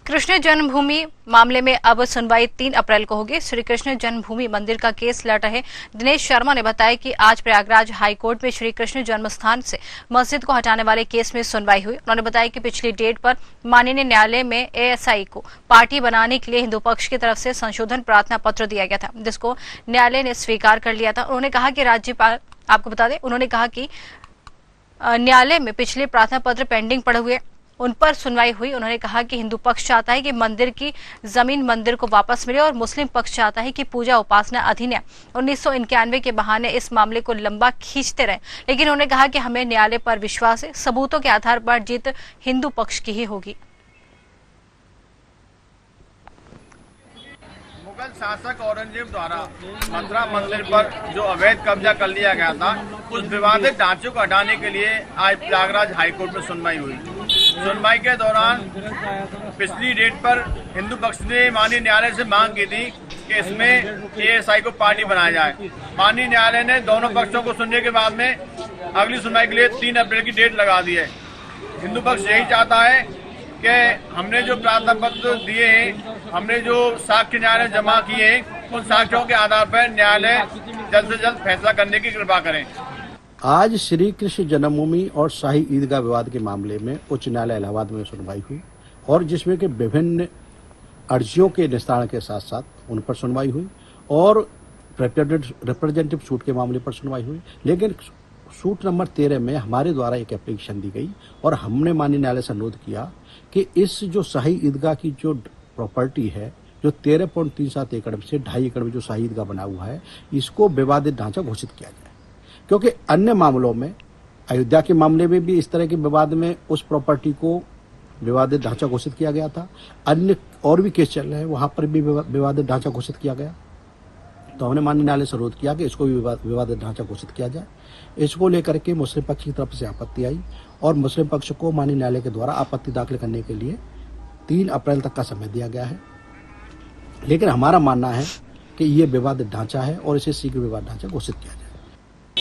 कृष्ण जन्मभूमि मामले में अब सुनवाई 3 अप्रैल को होगी। श्री कृष्ण जन्मभूमि मंदिर का केस लड़ रहे दिनेश शर्मा ने बताया कि आज प्रयागराज हाईकोर्ट में श्री कृष्ण जन्मस्थान से मस्जिद को हटाने वाले केस में सुनवाई हुई। उन्होंने बताया कि पिछली डेट पर माननीय न्यायालय में एएसआई को पार्टी बनाने के लिए हिंदू पक्ष की तरफ से संशोधन प्रार्थना पत्र दिया गया था, जिसको न्यायालय ने स्वीकार कर लिया था। उन्होंने कहा कि राज्यपाल, आपको बता दें, उन्होंने कहा कि न्यायालय में पिछले प्रार्थना पत्र पेंडिंग पड़े हुए, उन पर सुनवाई हुई। उन्होंने कहा कि हिंदू पक्ष चाहता है कि मंदिर की जमीन मंदिर को वापस मिले और मुस्लिम पक्ष चाहता है कि पूजा उपासना अधिनियम 1991 के बहाने इस मामले को लंबा खींचते रहे। लेकिन उन्होंने कहा कि हमें न्यायालय पर विश्वास है, सबूतों के आधार पर जीत हिंदू पक्ष की ही होगी। मुगल शासक औरंगजेब द्वारा मथुरा मंदिर पर जो अवैध कब्जा कर लिया गया था, उस विवादित ढांचे को हटाने के लिए आज प्रयागराज हाईकोर्ट में सुनवाई हुई। सुनवाई के दौरान पिछली डेट पर हिंदू पक्ष ने माननीय न्यायालय से मांग की थी कि इसमें एएसआई को पार्टी बनाया जाए। माननीय न्यायालय ने दोनों पक्षों को सुनने के बाद में अगली सुनवाई के लिए 3 अप्रैल की डेट लगा दी है। हिंदू पक्ष यही चाहता है कि हमने जो प्रार्थना पत्र दिए हैं, हमने जो साक्ष्य न्यायालय जमा किए हैं, उन साक्ष्यों के आधार पर न्यायालय जल्द से जल्द फैसला करने की कृपा करें। आज श्री कृष्ण जन्मभूमि और शाही ईदगाह विवाद के मामले में उच्च न्यायालय इलाहाबाद में सुनवाई हुई और जिसमें कि विभिन्न अर्जियों के निस्तारण के साथ साथ उन पर सुनवाई हुई और रिप्रेजेंटेटिव सूट के मामले पर सुनवाई हुई। लेकिन सूट नंबर 13 में हमारे द्वारा एक एप्लीकेशन दी गई और हमने माननीय न्यायालय से अनुरोध किया कि इस जो शाही ईदगाह की जो प्रॉपर्टी है, जो 13.37 एकड़ से 2.5 एकड़ में जो शाही ईदगाह बना हुआ है, इसको विवादित ढांचा घोषित किया जाए। क्योंकि अन्य मामलों में, अयोध्या के मामले में भी इस तरह के विवाद में उस प्रॉपर्टी को विवादित ढांचा घोषित किया गया था। अन्य और भी केस चल रहे हैं, वहां पर भी विवादित ढांचा घोषित किया गया। तो हमने माननीय न्यायालय से अनुरोध किया कि इसको भी विवादित ढांचा घोषित किया जाए। इसको लेकर के मुस्लिम पक्ष की तरफ से आपत्ति आई और मुस्लिम पक्ष को माननीय न्यायालय के द्वारा आपत्ति दाखिल करने के लिए 3 अप्रैल तक का समय दिया गया है। लेकिन हमारा मानना है कि ये विवादित ढांचा है और इसे शीघ्र विवादित ढांचा घोषित किया जाए।